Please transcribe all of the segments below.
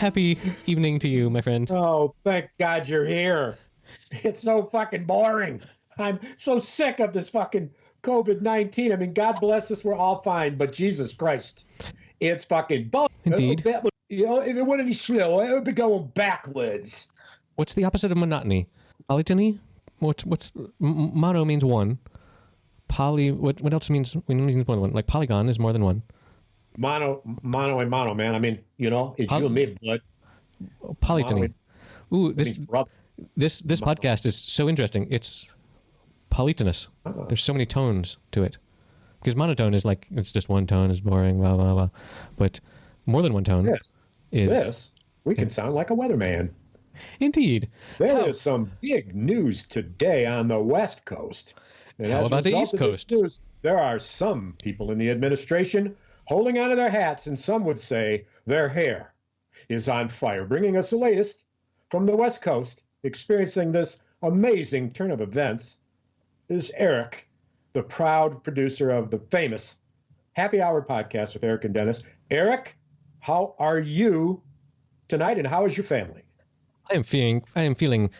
Happy evening to you, my friend. Oh, thank God you're here. It's so fucking boring. I'm so sick of this fucking COVID-19. I mean, God bless us, we're all fine, but Jesus Christ, it's fucking boring. Indeed. You know, if it wouldn't be slow, it would be going backwards. What's the opposite of monotony? Polytony? What's mono means one. What else means more than one? Like polygon is more than one. Mono, man. I mean, you know, it's you and me, blood. Polytony. Ooh, this podcast is so interesting. It's polytonous. There's so many tones to it. Because monotone is like, it's just one tone is boring, blah, blah, blah. But more than one tone we can sound like a weatherman. Indeed. There is some big news today on the West Coast. And how about the East Coast? News, there are some people in the administration holding onto their hats, and some would say their hair is on fire. Bringing us the latest from the West Coast, experiencing this amazing turn of events, is Eric, the proud producer of the famous Happy Hour podcast with Eric and Dennis. Eric, how are you tonight, and how is your family? I am feeling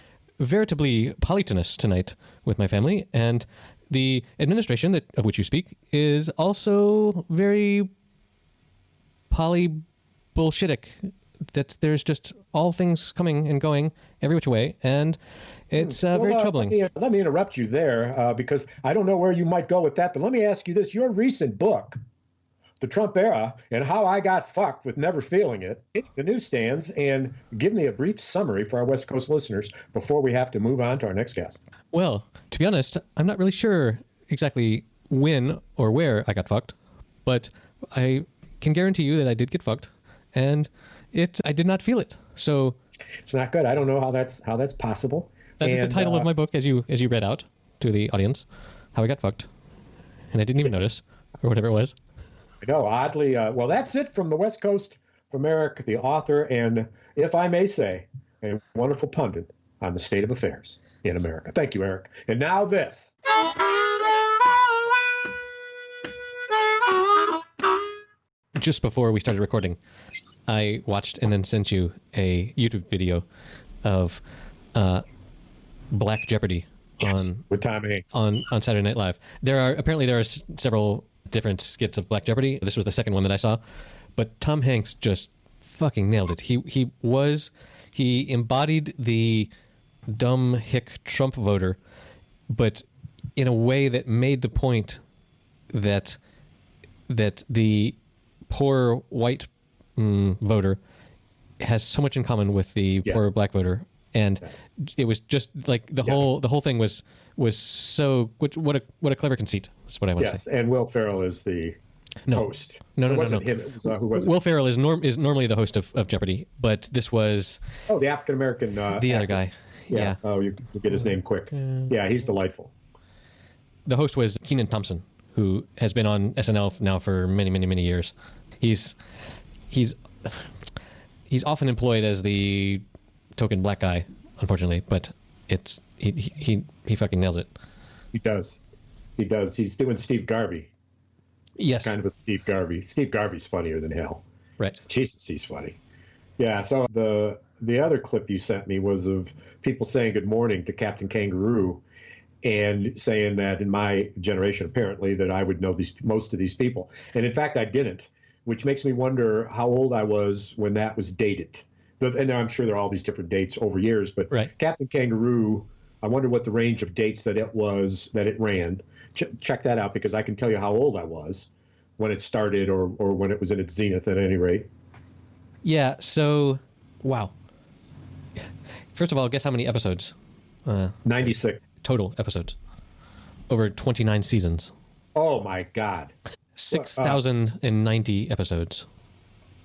veritably polytonous tonight with my family, and the administration of which you speak is also very poly-bullshitic. That there's just all things coming and going every which way, and it's very troubling. Let me interrupt you there because I don't know where you might go with that, but let me ask you this. Your recent book, The Trump Era and How I Got Fucked with Never Feeling It, hit the newsstands, and give me a brief summary for our West Coast listeners before we have to move on to our next guest. Well, to be honest, I'm not really sure exactly when or where I got fucked, but I can guarantee you that I did get fucked, and I did not feel it. So it's not good. I don't know how that's possible. That is the title of my book, as you read out to the audience, How I Got Fucked, and I didn't even notice, or whatever it was. I know, oddly. Well, that's it from the West Coast, from Eric, the author, and if I may say, a wonderful pundit on the state of affairs in America. Thank you, Eric. And now this. Just before we started recording, I watched and then sent you a YouTube video of Black Jeopardy with Tom Hanks on Saturday Night Live. There are several different skits of Black Jeopardy. This was the second one that I saw, but Tom Hanks just fucking nailed it. He embodied the dumb hick Trump voter, but in a way that made the point that the poor white voter has so much in common with the poor black voter, and it was just like the whole thing was so what a clever conceit. That's what I want to say. Yes, and Will Ferrell is the host. No. It wasn't him. It was, who was it? Will Ferrell is normally the host of Jeopardy, but this was the African American the other guy. Yeah. Oh, you get his name quick. Yeah, he's delightful. The host was Kenan Thompson, who has been on SNL now for many, many, many years. He's often employed as the token black guy, unfortunately, but he fucking nails it. He does. He's doing Steve Garvey. Yes. Kind of a Steve Garvey. Steve Garvey's funnier than hell. Right. Jesus, he's funny. Yeah, so the other clip you sent me was of people saying good morning to Captain Kangaroo and saying that in my generation, apparently, that I would know most of these people. And in fact, I didn't, which makes me wonder how old I was when that was dated. And I'm sure there are all these different dates over years, but Captain Kangaroo, I wonder what the range of dates that it ran. Check that out, because I can tell you how old I was when it started or when it was in its zenith at any rate. Yeah, so, wow. First of all, guess how many episodes? 96. Total episodes. Over 29 seasons. Oh, my God. 6,090 episodes.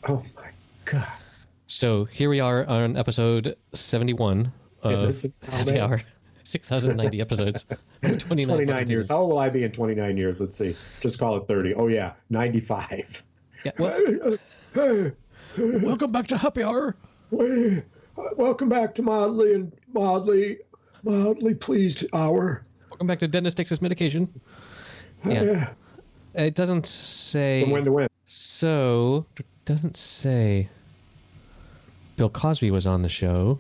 Oh, my God. So here we are on episode 71 of Happy Hour. 6,090 episodes. 29 years. How old will I be in 29 years? Let's see. Just call it 30. Oh, yeah. 95. Yeah, well, hey. Welcome back to Happy Hour. Welcome back to mildly pleased hour. Welcome back to Dennis Takes His Medication. Yeah. It doesn't say... From when to when? So, it doesn't say... Bill Cosby was on the show.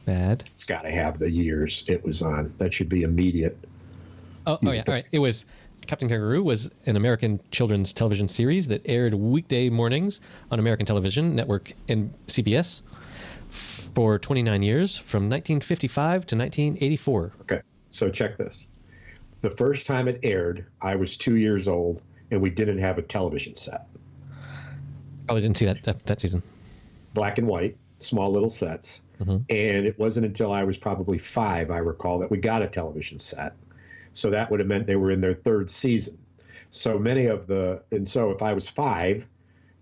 Bad. It's got to have the years it was on. That should be immediate. Oh yeah. All right. It was Captain Kangaroo was an American children's television series that aired weekday mornings on American television network and CBS for 29 years from 1955 to 1984. Okay. So check this. The first time it aired, I was 2 years old, and we didn't have a television set. Probably didn't see that season. Black and white, small little sets. Mm-hmm. And it wasn't until I was probably 5, I recall, that we got a television set. So that would have meant they were in their 3rd season. So many of and so if I was 5,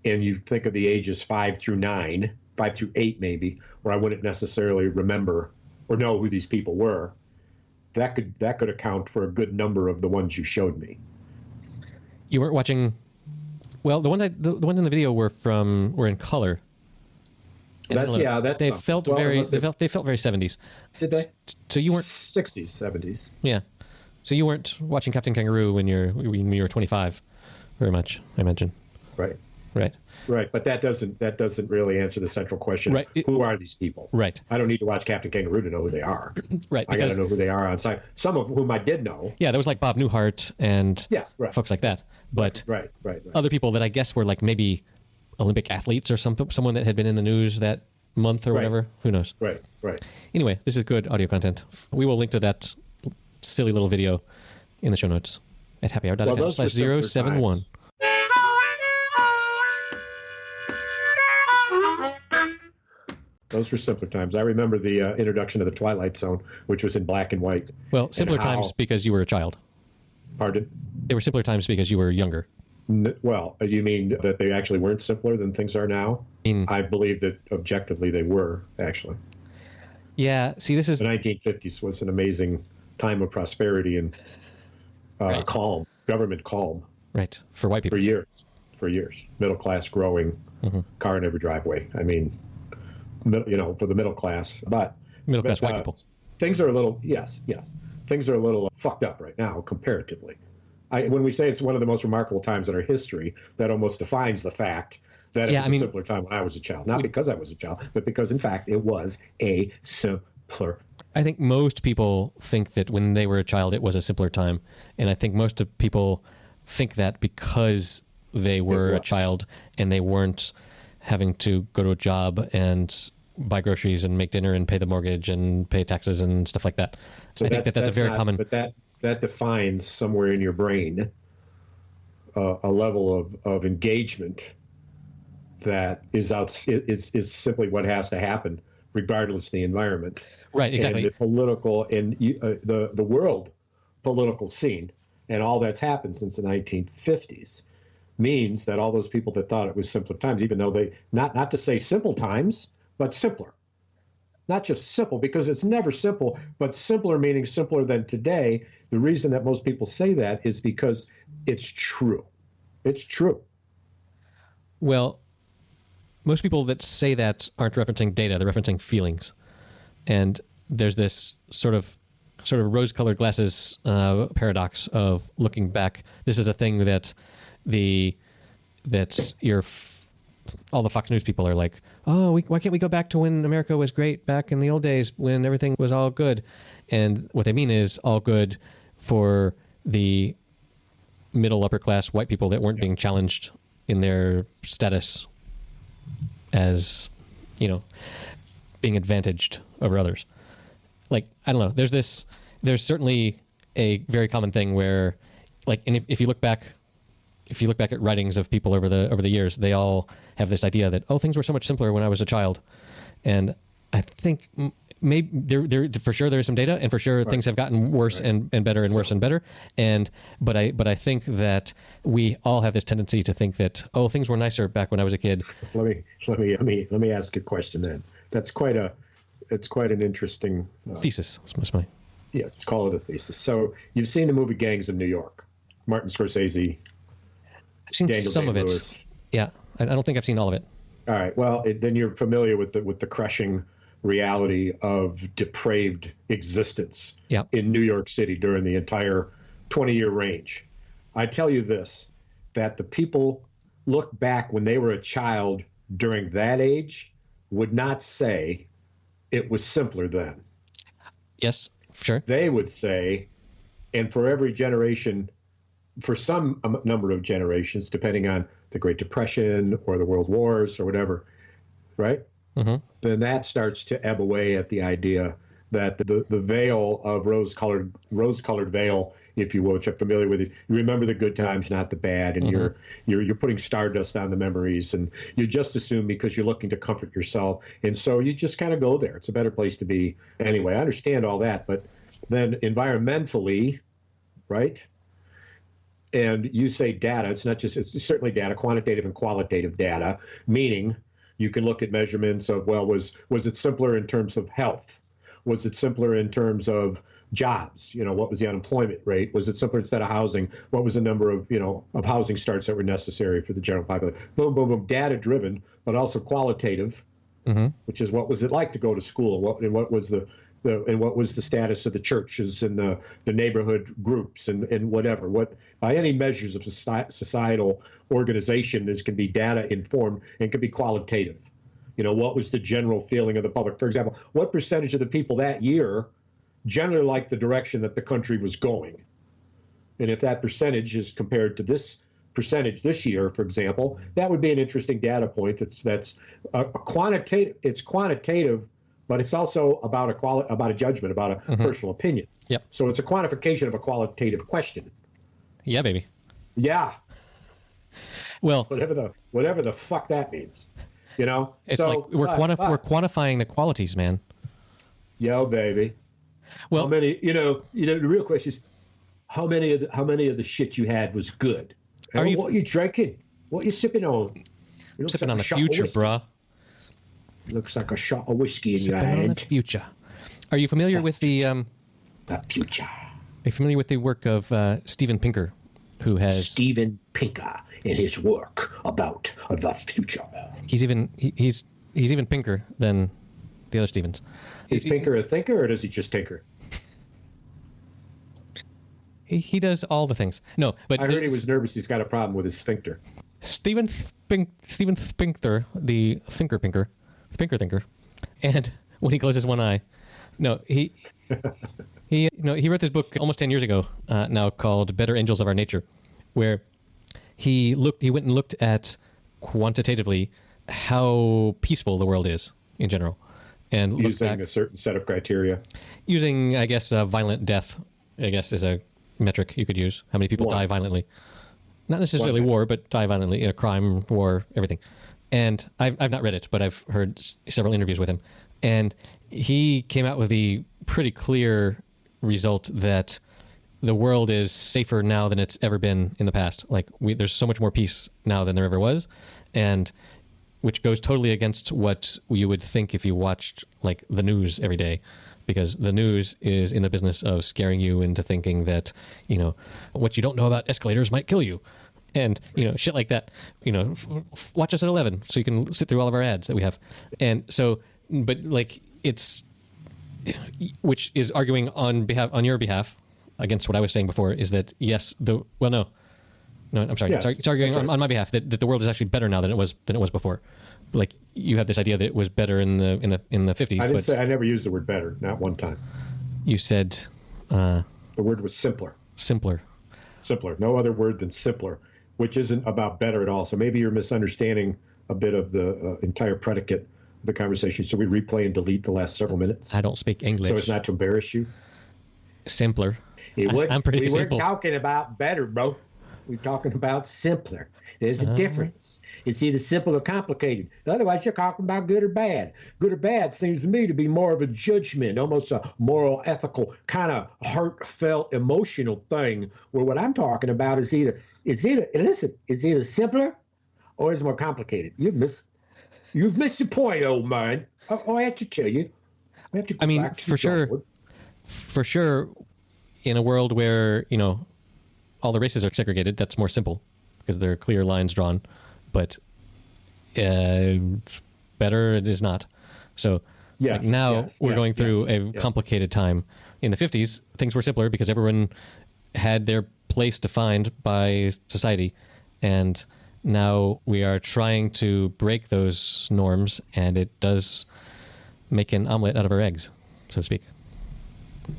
and you think of the ages 5 through 9, 5 through 8 maybe, where I wouldn't necessarily remember or know who these people were, that could account for a good number of the ones you showed me. You weren't watching. Well, the ones in the video were in color. They felt very 70s. Did they? So you weren't 60s, 70s. Yeah. So you weren't watching Captain Kangaroo when you were 25, very much, I imagine. Right. Right. But that doesn't really answer the central question. Right. Who are these people? Right. I don't need to watch Captain Kangaroo to know who they are. Right. I got to know who they are on site. Some of whom I did know. Yeah, there was like Bob Newhart and folks like that. But right. Other people that I guess were like maybe Olympic athletes or someone that had been in the news that month or whatever. Who knows? Right. Anyway, this is good audio content. We will link to that silly little video in the show notes at happyhour.fm/071. Those were simpler times. I remember the introduction of the Twilight Zone, which was in black and white. Well, simpler times because you were a child. Pardon? They were simpler times because you were younger. Well, you mean that they actually weren't simpler than things are now? I believe that objectively they were, actually. Yeah, see, this is... The 1950s was an amazing time of prosperity and calm, government calm. Right, for white people. For years. Middle class growing, car in every driveway. I mean, for the middle class. But middle class white people. Things are a little, yes. Things are a little fucked up right now, comparatively. When we say it's one of the most remarkable times in our history, that almost defines the fact that it was a simpler time when I was a child. Not because I was a child, but because, in fact, it was a simpler. I think most people think that when they were a child, it was a simpler time. And I think most of people think that because they were a child and they weren't having to go to a job and buy groceries and make dinner and pay the mortgage and pay taxes and stuff like that. So I think that's a very common... But that defines somewhere in your brain a level of engagement that is simply what has to happen, regardless of the environment. Right, exactly. And the political and the world political scene and all that's happened since the 1950s means that all those people that thought it was simpler times, even though they not to say simple times, but simpler. Not just simple, because it's never simple, but simpler meaning simpler than today. The reason that most people say that is because it's true. It's true. Well, most people that say that aren't referencing data, they're referencing feelings. And there's this sort of rose-colored glasses paradox of looking back. This is a thing that all the Fox News people are like, oh, why can't we go back to when America was great back in the old days when everything was all good? And what they mean is all good for the middle upper class white people that weren't being challenged in their status as, being advantaged over others. Like, I don't know. There's certainly a very common thing where, like, and if you look back at writings of people over the years, they all have this idea that, things were so much simpler when I was a child. And I think maybe there for sure there's some data, and for sure things have gotten worse and better and worse and better. But I think that we all have this tendency to think that, things were nicer back when I was a kid. Let me ask a question then. It's quite an interesting thesis. Yes, call it a thesis. So you've seen the movie Gangs of New York, Martin Scorsese. I've seen some of it. Yeah, I don't think I've seen all of it. All right. Well, then you're familiar with the crushing reality of depraved existence in New York City during the entire 20-year range. I tell you this, that the people look back when they were a child during that age, would not say it was simpler then. Yes, sure. They would say, and for every generation, for some number of generations, depending on the Great Depression or the World Wars or whatever, right? Mm-hmm. Then that starts to ebb away at the idea that the veil of rose-colored veil, if you will, which I'm familiar with it. You remember the good times, not the bad, and you're putting stardust on the memories, and you just assume because you're looking to comfort yourself, and so you just kind of go there. It's a better place to be anyway. I understand all that, but then environmentally, right? And you say data. It's certainly data, quantitative and qualitative data, meaning you can look at measurements of, well, was it simpler in terms of health? Was it simpler in terms of jobs? What was the unemployment rate? Was it simpler instead of housing? What was the number of, of housing starts that were necessary for the general population? Boom, boom, boom, data driven, but also qualitative, which is what was it like to go to school? What was the status of the churches and the neighborhood groups and whatever? What by any measures of societal organization, this can be data informed and can be qualitative. What was the general feeling of the public? For example, what percentage of the people that year generally liked the direction that the country was going? And if that percentage is compared to this percentage this year, for example, that would be an interesting data point. That's a quantitative. It's quantitative, but it's also about a judgment, about a personal opinion. Yep. So it's a quantification of a qualitative question. Yeah, baby. Yeah. Well, whatever the fuck that means. It's like we're quantifying the qualities, man. Yo, baby. Well, how many? The real question is, how many of the shit you had was good? What you drinking? What you sipping on? Sipping on the future, bruh. Looks like a shot of whiskey in your hand. Sipping on the future. Are you familiar with the future? Are you familiar with the work of Steven Pinker, who has Steven Pinker and his work about the future? He's even pinker than the other Stevens. Is Pinker a thinker, or does he just tinker? He does all the things. No, but I heard he was nervous. He's got a problem with his sphincter. Steven Sphincter, the pinker thinker, and when he closes one eye, no, he wrote this book almost 10 years ago now called Better Angels of Our Nature, where he went and looked at quantitatively how peaceful the world is in general, and using a certain set of criteria. Using, I guess, violent death, I guess, is a metric you could use. How many people die violently? Not necessarily war, but die violently. Crime, war, everything. And I've not read it, but I've heard several interviews with him, and he came out with the pretty clear result that the world is safer now than it's ever been in the past. Like there's so much more peace now than there ever was, and which goes totally against what you would think if you watched like the news every day, because the news is in the business of scaring you into thinking that what you don't know about escalators might kill you, and shit like that. Watch us at 11 so you can sit through all of our ads that we have, and so but like it's which is arguing on your behalf against what I was saying before, is that yes, I'm sorry. Yes, it's arguing on my behalf that the world is actually better now than it was before. Like you have this idea that it was better in the 50s. I never used the word better, not one time. You said the word was simpler. Simpler. No other word than simpler, which isn't about better at all. So maybe you're misunderstanding a bit of the entire predicate of the conversation. So we replay and delete the last several minutes. I don't speak English, so it's not to embarrass you. Simpler. I'm pretty simple. We weren't talking about better, bro. We're talking about simpler. There's a difference. It's either simple or complicated. Otherwise, you're talking about good or bad. Good or bad seems to me to be more of a judgment, almost a moral, ethical, kind of heartfelt, emotional thing, where what I'm talking about is either simpler or it's more complicated. You've missed the point, old man. I have to tell you. For sure, in a world where, all the races are segregated, that's more simple because there are clear lines drawn, but better it is not. So we're going through a complicated time. In the 50s, things were simpler because everyone had their place defined by society, and now we are trying to break those norms, and it does make an omelet out of our eggs, so to speak.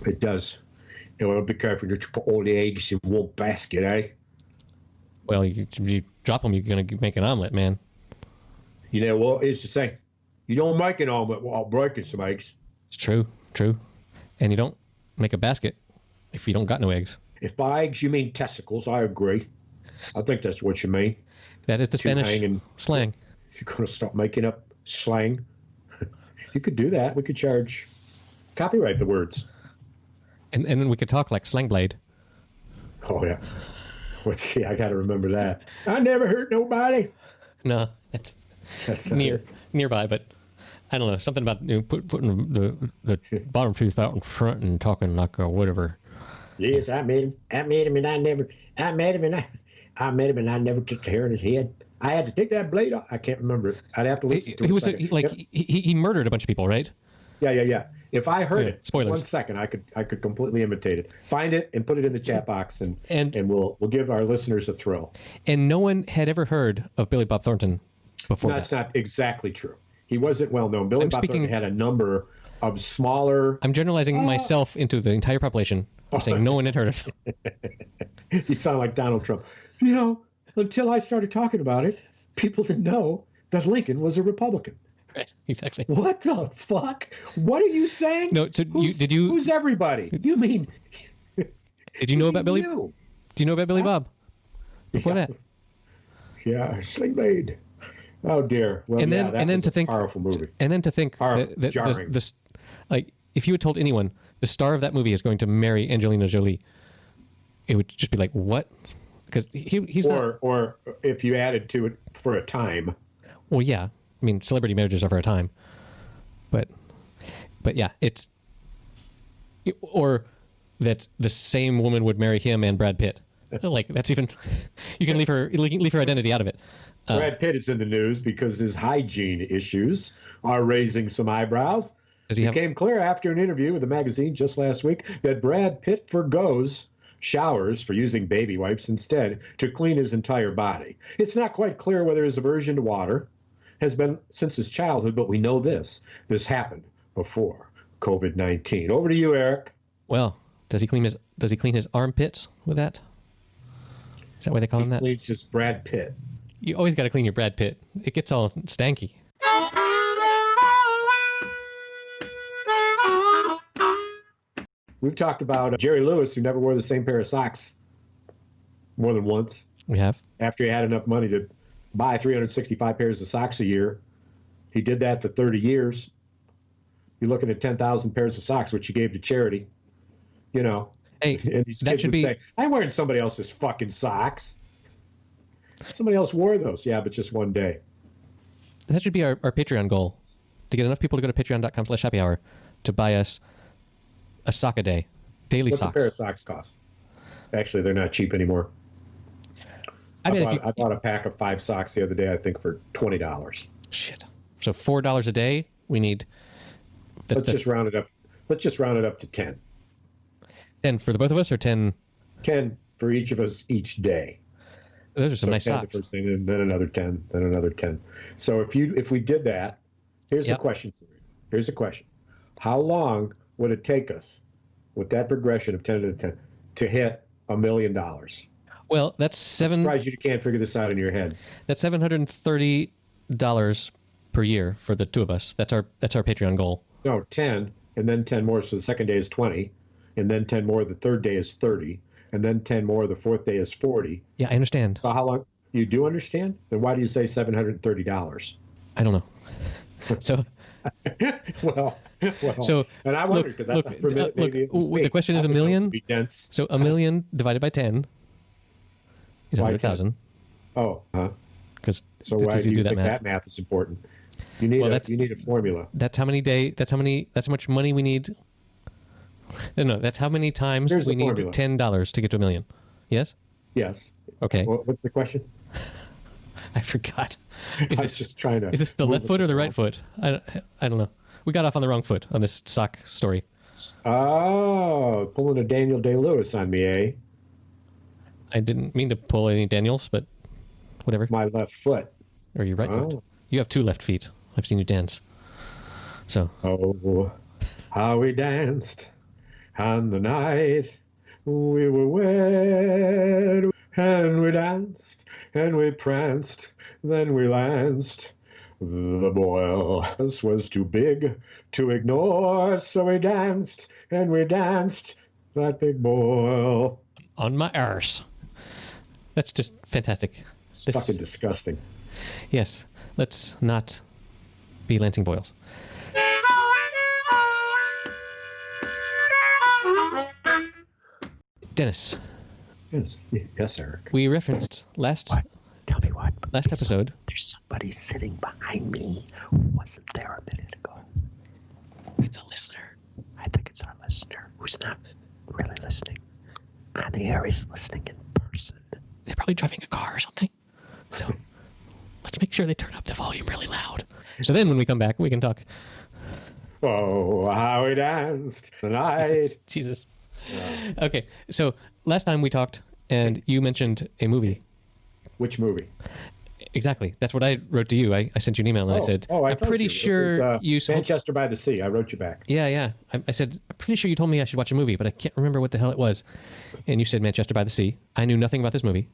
It does. And well, be careful not to put all the eggs in one basket, eh? Well, you drop them, you're going to make an omelet, man. You know what? Here's the thing. You don't make an omelet while breaking some eggs. It's true. And you don't make a basket if you don't got no eggs. If by eggs you mean testicles, I agree. I think that's what you mean. That is the Spanish slang. You're going to stop making up slang. You could do that. We could copyright the words. And then we could talk like Slang Blade. Oh, yeah. Let's see. I got to remember that. I never hurt nobody. No, that's nearby, but I don't know. Something about putting the bottom tooth out in front and talking like whatever. Yes, I met him. I met him, and I never took the hair in his head. I had to take that blade off. I can't remember it. I'd have to listen to it. He murdered a bunch of people, right? Yeah. If I heard it, spoilers. 1 second, I could completely imitate it. Find it and put it in the chat box, and we'll give our listeners a thrill. And no one had ever heard of Billy Bob Thornton before. That's not exactly true. He wasn't well known. Billy Bob Thornton had a number of smaller. I'm generalizing myself into the entire population. I'm saying no one had heard of him. You sound like Donald Trump. You know, until I started talking about it, people didn't know that Lincoln was a Republican. Right, exactly. What the fuck? What are you saying? No, so who's everybody? You mean? Did you know about Billy? Do you know about Billy Bob? Before that? Yeah, Sling Blade. Oh dear. Well, and then to think, powerful movie. And then to think that jarring. Like if you had told anyone the star of that movie is going to marry Angelina Jolie, it would just be like, what? Because he's not. Or if you added to it for a time. Well, yeah. I mean, celebrity marriages are for a time, but yeah, or that the same woman would marry him and Brad Pitt. Like that's even, you can leave her identity out of it. Brad Pitt is in the news because his hygiene issues are raising some eyebrows. It became clear after an interview with a magazine just last week that Brad Pitt forgoes showers for using baby wipes instead to clean his entire body. It's not quite clear whether his aversion to water has been since his childhood, but we know this happened before COVID-19. Over to you, Eric. Well, does he clean his armpits with that? Is that why they call him that? He cleans his Brad Pitt. You always got to clean your Brad Pitt. It gets all stanky. We've talked about Jerry Lewis, who never wore the same pair of socks more than once. We have. After he had enough money to buy 365 pairs of socks a year. He did that for 30 years. You're looking at 10,000 pairs of socks, which he gave to charity. You know. Hey, and these that kids should would be. say, I'm wearing somebody else's fucking socks. Somebody else wore those. Yeah, but just one day. That should be our Patreon goal. To get enough people to go to patreon.com/happyhour to buy us a sock a day. Daily What's socks. What's a pair of socks cost? Actually, they're not cheap anymore. I bought a pack of 5 socks the other day, I think, for $20. Shit. So $4 a day. We need. Let's just round it up. Let's just round it up to 10. 10 for the both of us, or 10? 10 for each of us each day. Those are some nice 10 socks. The first thing, and then another 10, then another 10. So if we did that, here's the question. Here's the question: how long would it take us, with that progression of 10 to 10, to hit $1 million? Well, that's I'm surprised you can't figure this out in your head. That's $730 per year for the two of us. That's our Patreon goal. No, 10, and then 10 more. So the second day is 20, and then 10 more. The third day is 30, and then 10 more. The fourth day is 40. Yeah, I understand. So how long? You do understand? Then why do you say $730? I don't know. So. well. So and I wondered because I thought for a minute maybe it was the question is $1 million. Be dense. So $1 million divided by 10 is 100,000. Oh, huh. Because so why do you think that math is important? You need you need a formula. That's how many That's how much money we need. No, that's how many times we need $10 to get to $1 million. Yes. Yes. Okay. What's the question? I forgot. Is this the left foot or the right foot? I don't know. We got off on the wrong foot on this sock story. Oh, pulling a Daniel Day-Lewis on me, eh? I didn't mean to pull any Daniels, but whatever. My left foot. Or your right foot. You have 2 left feet. I've seen you dance. So. Oh, how we danced on the night we were wed, and we danced and we pranced, then we lanced. The boil was too big to ignore, so we danced and we danced that big boil. On my arse. That's just fantastic. It's fucking disgusting. Yes. Let's not be Lansing Boyles. Dennis. Yes, Eric. We referenced last. What? Tell me what. Last episode. There's somebody sitting behind me who wasn't there a minute ago. It's a listener. I think it's our listener who's not really listening on the air. He's listening in person. They're probably driving a car or something. So let's make sure they turn up the volume really loud. So then when we come back, we can talk. Oh, how we danced tonight. Jesus. Okay, so last time we talked, and you mentioned a movie. Which movie? Exactly. That's what I wrote to you. I sent you an email, and I said, I'm pretty sure you said... Manchester by the Sea. I wrote you back. Yeah. I said, I'm pretty sure you told me I should watch a movie, but I can't remember what the hell it was. And you said Manchester by the Sea. I knew nothing about this movie.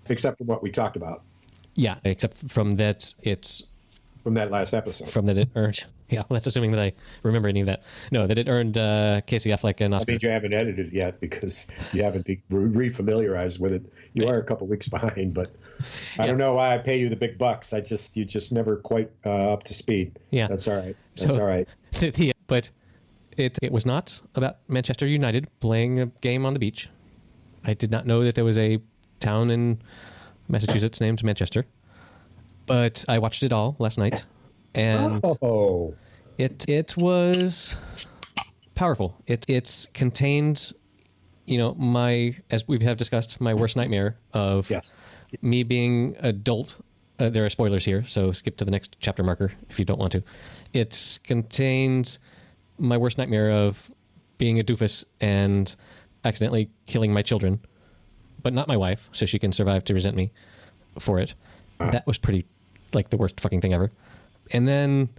Except for what we talked about. Yeah, except from that it's... From that last episode. From that it earned... Yeah, well, that's assuming that I remember any of that. No, that it earned Casey Affleck an Oscar. I mean, you haven't edited it yet because you haven't been re-familiarized with it. You are a couple weeks behind, but I don't know why I pay you the big bucks. You just never quite up to speed. Yeah. That's all right. That's all right. But it was not about Manchester United playing a game on the beach. I did not know that there was a town in Massachusetts named Manchester. But I watched it all last night. And it was powerful. It's contained, as we have discussed, my worst nightmare of me being adult. There are spoilers here, so skip to the next chapter marker if you don't want to. It contains my worst nightmare of being a doofus and accidentally killing my children, but not my wife, so she can survive to resent me for it. That was pretty, the worst fucking thing ever. And then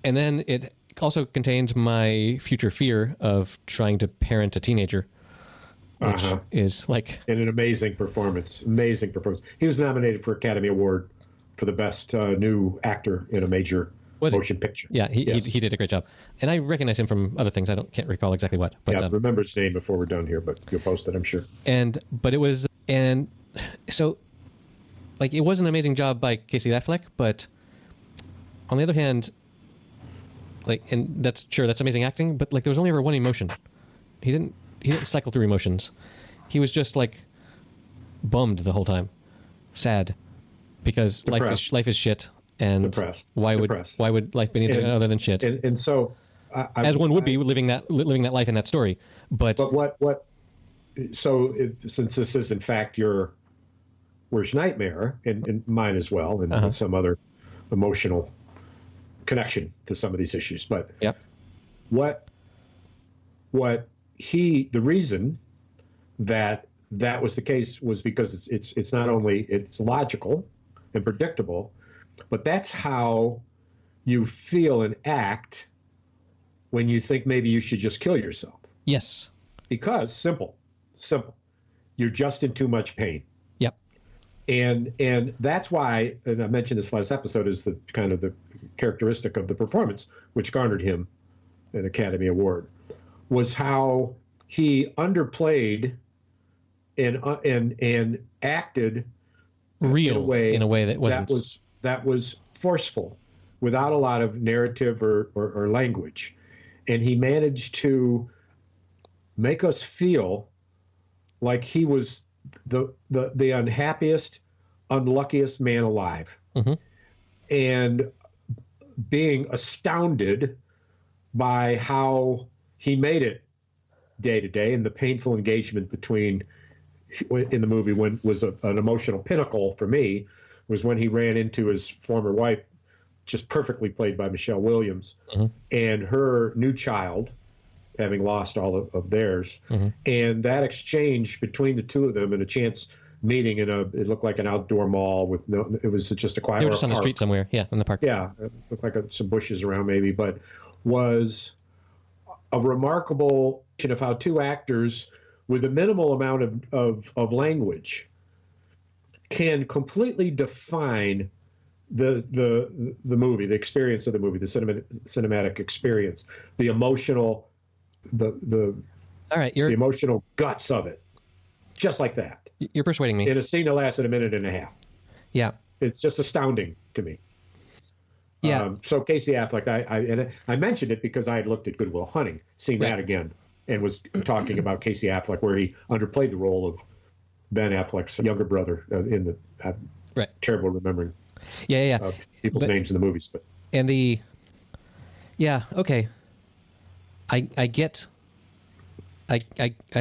it also contains my future fear of trying to parent a teenager, which is in an amazing performance. Amazing performance. He was nominated for Academy Award for the best new actor in a major motion picture. Yeah, he did a great job, and I recognize him from other things. Can't recall exactly what. But remember his name before we're done here, but you'll post it, I'm sure. But it was, and so it was an amazing job by Casey Affleck, but on the other hand, and that's amazing acting, but there was only ever one emotion. He didn't cycle through emotions. He was just bummed the whole time, sad, because life is shit, and depressed. Why would life be anything other than shit? And so, as one would be living that life in that story. But what? So since this is in fact your worst nightmare, and mine as well, and some other emotional connection to some of these issues, but the reason that was the case was because it's not only it's logical and predictable, but that's how you feel and act when you think maybe you should just kill yourself. Yes. Because simple, you're just in too much pain. Yep. And that's why, and I mentioned this last episode, is the kind of the characteristic of the performance, which garnered him an Academy Award, was how he underplayed and acted real in a way that was forceful, without a lot of narrative or language, and he managed to make us feel like he was the unhappiest, unluckiest man alive, and being astounded by how he made it day to day, and the painful engagement between in the movie was an emotional pinnacle for me was when he ran into his former wife, just perfectly played by Michelle Williams, and her new child, having lost all of theirs, and that exchange between the two of them, and a chance meeting it looked like an outdoor mall with it was just a quiet. They were just on the street somewhere, in the park. Yeah, it looked like some bushes around maybe, but was a remarkable of how two actors with a minimal amount of language can completely define the movie, the experience of the movie, the cinematic experience, the emotional, the emotional guts of it, just like that. You're persuading me. In a scene that lasted a minute and a half. Yeah, it's just astounding to me. Yeah. So Casey Affleck, I mentioned it because I had looked at Good Will Hunting, seen that again, and was talking about Casey Affleck, where he underplayed the role of Ben Affleck's younger brother in the terrible remembering. People's names in the movies, but okay. I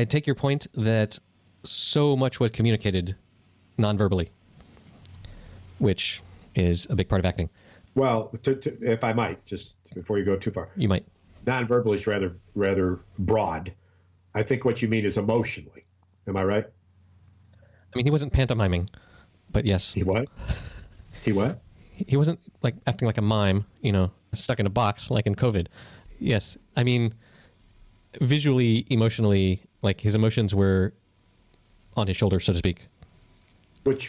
take your point that so much was communicated non-verbally, which is a big part of acting. Well, if I might, just before you go too far, you might. Non-verbally is rather broad. I think what you mean is emotionally. Am I right? I mean, he wasn't pantomiming, but yes. He what? He what? He wasn't like acting like a mime, stuck in a box like in COVID. Yes. I mean, visually, emotionally, like his emotions were on his shoulders, so to speak.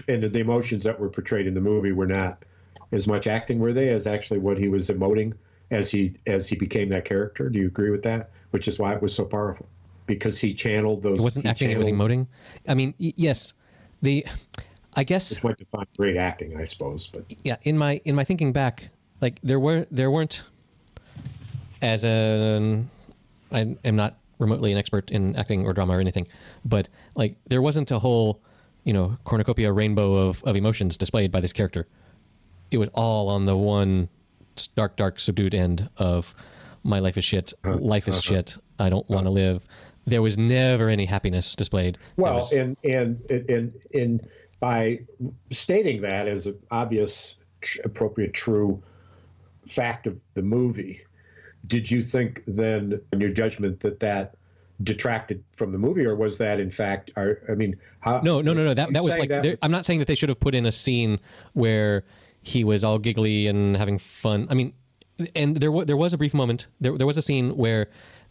And the emotions that were portrayed in the movie were not as much acting, were they, as actually what he was emoting as he became that character? Do you agree with that? Which is why it was so powerful, because he channeled those. It wasn't acting; it was emoting. I mean, yes, I guess it's what defines great acting, I suppose. But yeah, in my thinking back, like there weren't, as I am not remotely an expert in acting or drama or anything, but like there wasn't a whole, cornucopia rainbow of emotions displayed by this character. It was all on the one dark, subdued end of my life is shit, life is shit, I don't want to live. There was never any happiness displayed. Well, and by stating that as an obvious, appropriate, true fact of the movie, did you think then in your judgment that detracted from the movie, or was that in fact? No. That was like. I'm not saying that they should have put in a scene where he was all giggly and having fun. I mean, and there was a brief moment. There was a scene where,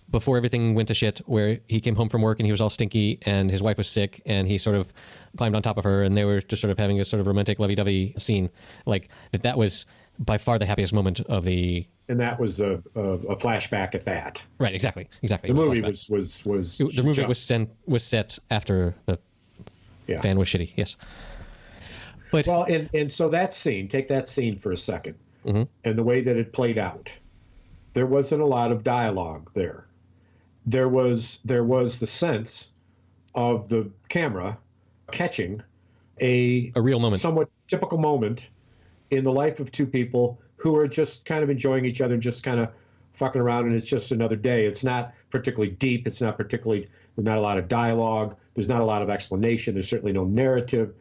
before everything went to shit, where he came home from work and he was all stinky and his wife was sick and he sort of climbed on top of her and they were just sort of having a sort of romantic lovey-dovey scene. Like that was by far the happiest moment of the. And that was a flashback at that. Right. Exactly. The movie was. The movie was set after the fan was shitty. Yes. But well, and so that scene, take that scene for a second, and the way that it played out, there wasn't a lot of dialogue there. There was the sense of the camera catching a real moment, somewhat typical moment in the life of two people who are just kind of enjoying each other, just kind of fucking around, and it's just another day. It's not particularly deep. It's not there's not a lot of dialogue. There's not a lot of explanation. There's certainly no narrative.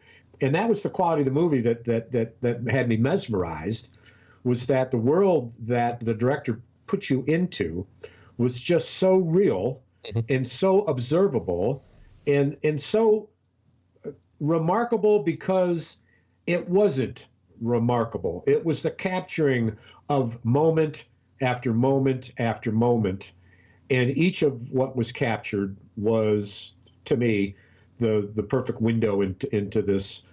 And that was the quality of the movie that had me mesmerized, was that the world that the director put you into was just so real and so observable and so remarkable, because it wasn't remarkable. It was the capturing of moment after moment after moment, and each of what was captured was, to me, the perfect window into this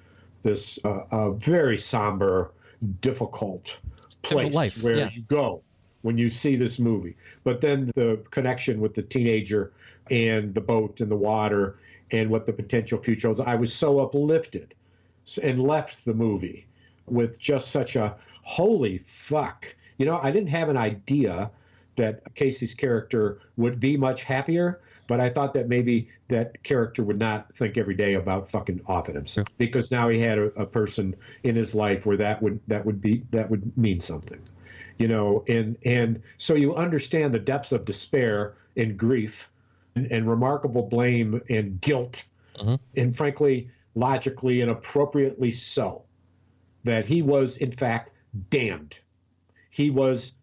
very somber, difficult place where you go when you see this movie. But then the connection with the teenager and the boat and the water and what the potential future was, I was so uplifted and left the movie with just such a holy fuck. I didn't have an idea that Casey's character would be much happier, but I thought that maybe that character would not think every day about fucking off at himself, because now he had a person in his life where that would mean something, and so you understand the depths of despair and grief and remarkable blame and guilt, and frankly, logically and appropriately so, that he was in fact damned. He was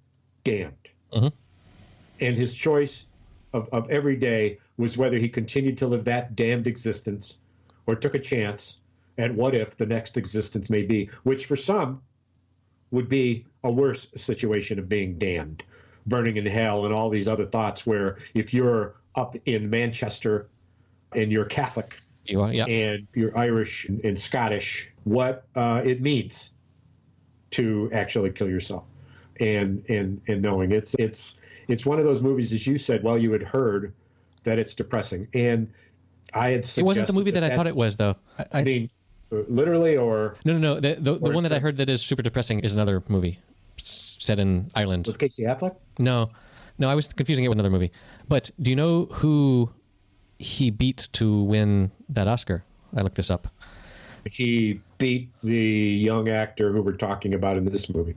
damned. And his choice of every day was whether he continued to live that damned existence or took a chance at what if the next existence may be, which for some would be a worse situation of being damned, burning in hell, and all these other thoughts where if you're up in Manchester and you're Catholic You are, yeah. and you're Irish and Scottish, what it means to actually kill yourself, and knowing it's one of those movies, as you said, well, you had heard that it's depressing, and I had suggested It wasn't the movie that I thought it was, though. I mean, literally, or no. The one that I heard that is super depressing is another movie set in Ireland. with Casey Affleck. No, I was confusing it with another movie. But do you know who he beat to win that Oscar? I looked this up. He beat the young actor who we're talking about in this movie.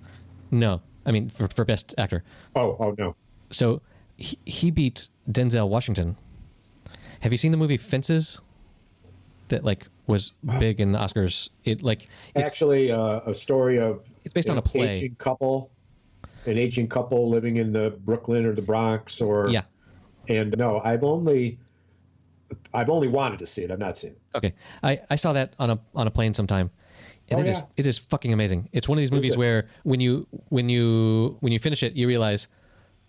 No, I mean for Best Actor. Oh no. So he beat Denzel Washington. Have you seen the movie Fences? That was big in the Oscars. It's Actually, a story of it's based on a play. An aging couple living in the Brooklyn or the Bronx, or yeah. And no, I've only wanted to see it. I've not seen it. Okay, I saw that on a plane sometime, and it is fucking amazing. It's one of these movies where when you finish it, you realize,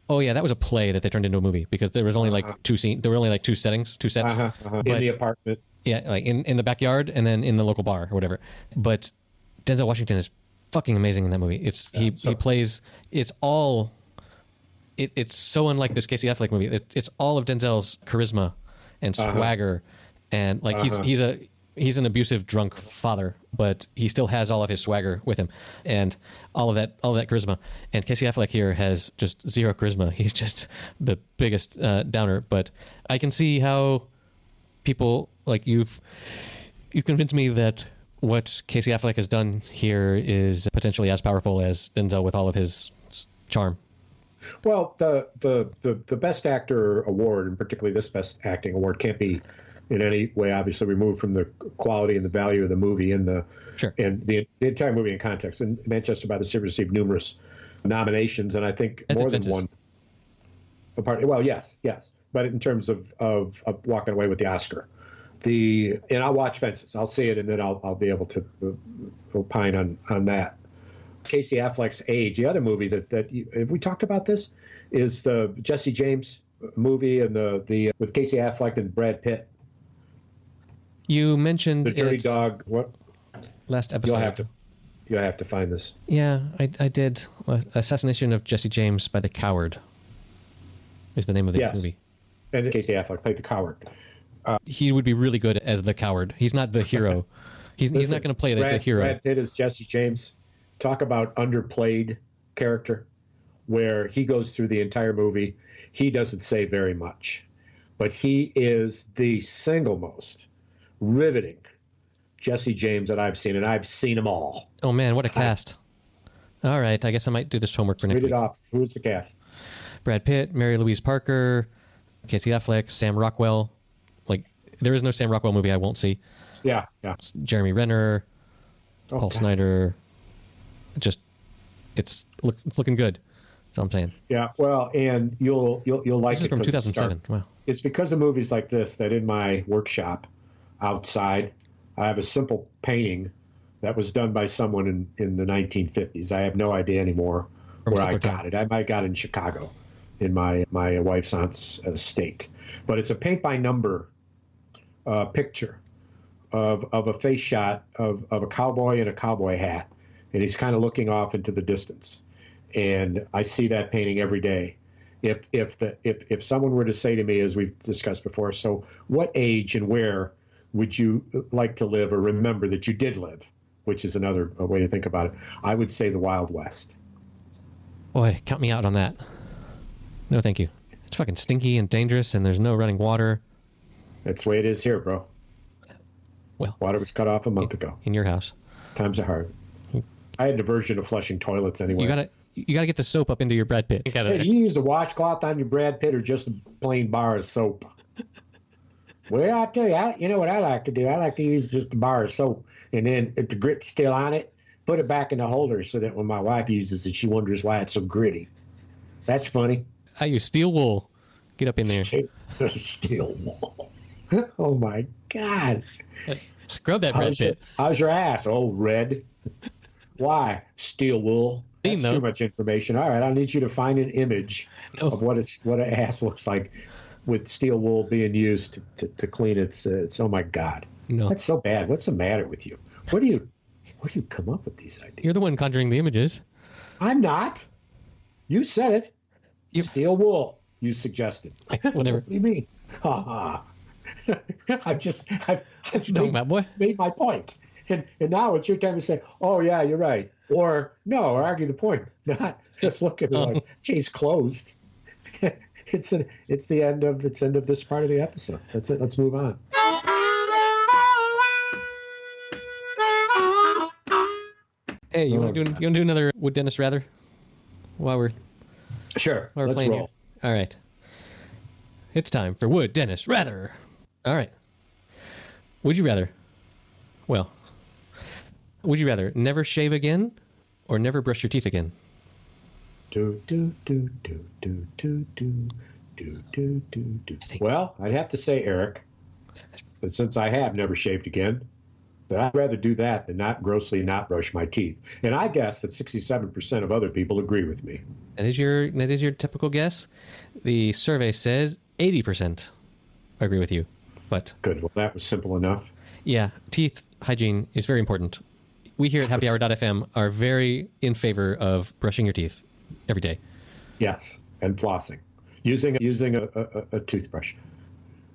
oh yeah, that was a play that they turned into a movie, because there was only two scenes. There were only two sets. In the apartment. Yeah, like in the backyard and then in the local bar or whatever. But Denzel Washington is fucking amazing in that movie. He plays. It's all. It's so unlike this Casey Affleck movie. It's all of Denzel's charisma and swagger, and he's an abusive drunk father, but he still has all of his swagger with him, and all of that charisma. And Casey Affleck here has just zero charisma. He's just the biggest downer. But I can see how people you've convinced me that what Casey Affleck has done here is potentially as powerful as Denzel with all of his charm. Well, the Best Actor award, and particularly this Best Acting award, can't be in any way obviously removed from the quality and the value of the movie and the entire movie in context. And Manchester by the Sea received numerous nominations, and I think more than one. Well, yes, but in terms of walking away with the Oscar, and I'll watch Fences. I'll see it, and then I'll be able to opine on that. Casey Affleck's age. The other movie that have we talked about this is the Jesse James movie and the with Casey Affleck and Brad Pitt. You mentioned the Dirty Dog. What last episode? You'll have to find this. Yeah, I did. Assassination of Jesse James by the Coward is the name of the movie. And Casey Affleck played the coward. He would be really good as the coward. He's not the hero. He's not going to play the hero. Brad Pitt is Jesse James. Talk about underplayed character, where he goes through the entire movie. He doesn't say very much, but he is the single most riveting Jesse James that I've seen, and I've seen them all. Oh man, what a cast! All right, I guess I might do this homework for next week. Read it off. Who's the cast? Brad Pitt, Mary Louise Parker, Casey Affleck, Sam Rockwell. There is no Sam Rockwell movie I won't see. Yeah. Jeremy Renner, Paul Snyder. It's looking good. That's all I'm saying. Yeah, well, and you'll like this is from 2007. Wow. It's because of movies like this that in my workshop outside, I have a simple painting that was done by someone in the 1950s. I have no idea anymore where I got it. I might got it in Chicago in my wife's aunt's estate. But it's a paint by number picture of a face shot of a cowboy in a cowboy hat. And he's kind of looking off into the distance. And I see that painting every day. If someone were to say to me, as we've discussed before, so what age and where would you like to live or remember that you did live, which is another way to think about it, I would say the Wild West. Boy, count me out on that. No, thank you. It's fucking stinky and dangerous, and there's no running water. That's the way it is here, bro. Well, water was cut off a month ago. In your house. Times are hard. I had diversion of flushing toilets anyway. You gotta get the soap up into your Brad Pitt. Hey, you use a washcloth on your Brad Pitt or just a plain bar of soap? Well, I tell you, you know what I like to do? I like to use just a bar of soap, and then if the grit's still on it, put it back in the holder so that when my wife uses it, she wonders why it's so gritty. That's funny. I use steel wool. Get up in there. Steel wool. Oh my God. Scrub that red bit. How's your ass? Oh, red. Why? Steel wool. That's too much information. All right, I need you to find an image of what an ass looks like with steel wool being used to clean its. Oh my God, no, that's so bad. What's the matter with you? Where do you come up with these ideas? You're the one conjuring the images. I'm not. You said it. Steel wool. You suggested. Whatever. What do you mean? Ha ha. I've made my point. And now it's your time to say, oh, yeah, you're right. Or, no, argue the point. Not just look at it like, case closed. It's the end of this part of the episode. That's it. Let's move on. Hey, you want to do another Would Dennis Rather? While we're let's playing roll. Here. All right. It's time for Would Dennis Rather. All right. Would you rather? Well, would you rather never shave again or never brush your teeth again? Well, I'd have to say, Eric, that since I have never shaved again, that I'd rather do that than not grossly not brush my teeth. And I guess that 67% of other people agree with me. That is your typical guess. The survey says 80% agree with you. But good. Well, that was simple enough. Yeah, teeth hygiene is very important. We here at happyhour.fm are very in favor of brushing your teeth every day. Yes, and flossing, using a toothbrush.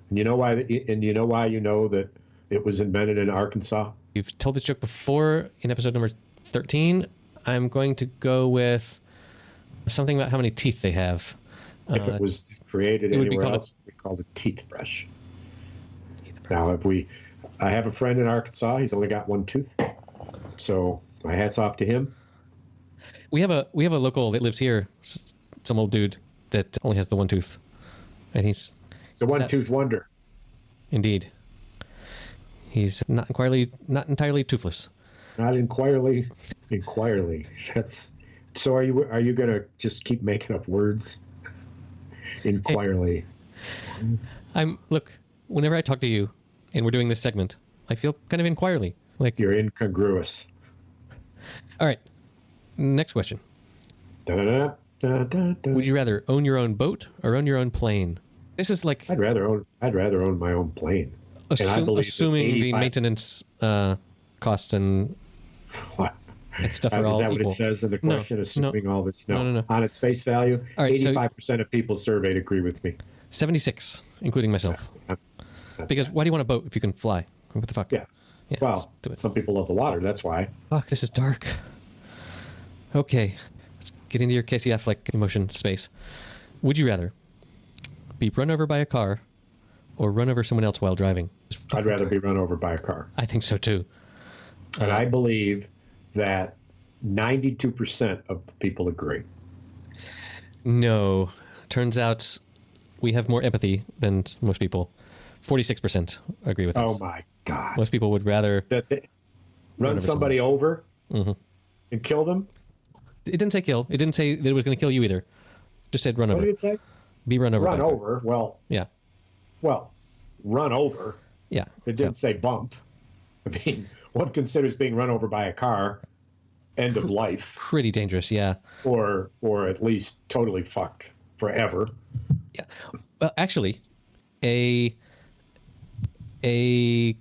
And you know why? You know that it was invented in Arkansas. You've told this joke before in episode number 13. I'm going to go with something about how many teeth they have. If it was created anywhere else, we call it teeth brush. Now, I have a friend in Arkansas. He's only got one tooth, so my hat's off to him. We have a local that lives here, some old dude that only has the one tooth, and he's a one-tooth wonder. Indeed, he's not entirely toothless. Not entirely. That's so. Are you gonna just keep making up words? Inquirely. Look. Whenever I talk to you and we're doing this segment, I feel kind of inquirely. Like you're incongruous. All right. Next question. Would you rather own your own boat or own your own plane? This is like I'd rather own my own plane. Assuming the maintenance costs and stuff are all Is that equal. what it says in the question? Assuming all this? No. On its face value, all right, 85% of people surveyed agree with me. 76, including myself. Because why do you want a boat if you can fly? What the fuck? Yeah. Well, some people love the water. That's why. Fuck, this is dark. Okay. Let's get into your Casey Affleck emotion space. Would you rather be run over by a car or run over someone else while driving? I'd rather be run over by a car. I think so, too. And I believe that 92% of people agree. No. Turns out we have more empathy than most people. 46% agree with us. Oh, my God. Most people would rather run somebody over and kill them? It didn't say kill. It didn't say that it was going to kill you either. Just said run over. What did it say? Be run over. Run over. Well. Yeah. Well, run over. Yeah. It didn't say bump. I mean, one considers being run over by a car end of life. Pretty dangerous, yeah. Or at least totally fucked forever. Yeah. Well, actually, a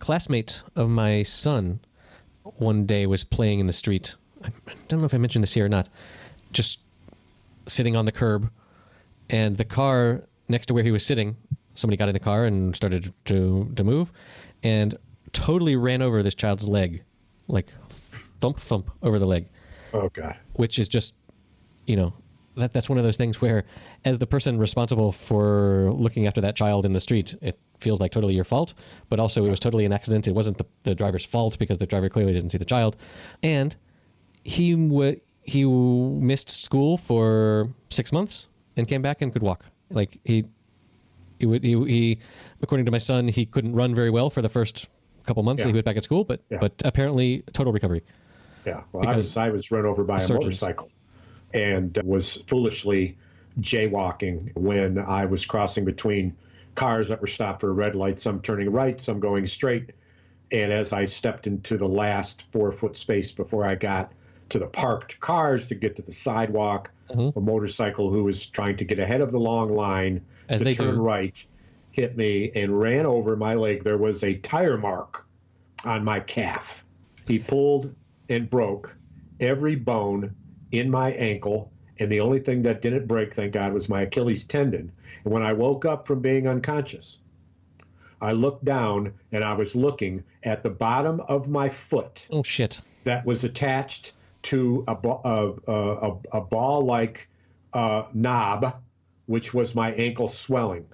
classmate of my son one day was playing in the street. I don't know if I mentioned this here or not. Just sitting on the curb, and the car next to where he was sitting, somebody got in the car and started to move, and totally ran over this child's leg, like thump over the leg. Oh God! Which is just, that's one of those things where, as the person responsible for looking after that child in the street, it feels like totally your fault, but also it was totally an accident. It wasn't the driver's fault because the driver clearly didn't see the child, and he missed school for 6 months and came back and could walk. Like he according to my son, he couldn't run very well for the first couple months that he went back at school, but apparently total recovery. Yeah, well, I was run over by a motorcycle and was foolishly jaywalking when I was crossing between cars that were stopped for a red light, some turning right, some going straight. And as I stepped into the last 4-foot space before I got to the parked cars to get to the sidewalk, a motorcycle who was trying to get ahead of the long line to turn right hit me and ran over my leg. There was a tire mark on my calf. He pulled and broke every bone in my ankle, and the only thing that didn't break, thank God, was my Achilles tendon. And when I woke up from being unconscious, I looked down and I was looking at the bottom of my foot. Oh, shit. That was attached to a ball-like knob, which was my ankle swelling.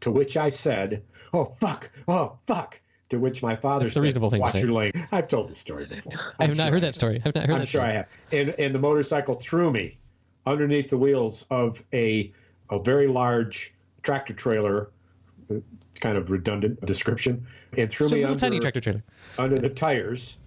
To which I said, "Oh, fuck, oh, fuck." To which my father said, reasonable thing "Watch to say. your lane." I've told this story before. I have not heard that story. I'm sure I have. And the motorcycle threw me underneath the wheels of a very large tractor trailer, kind of redundant description, and threw me under, tiny tractor trailer under the tires.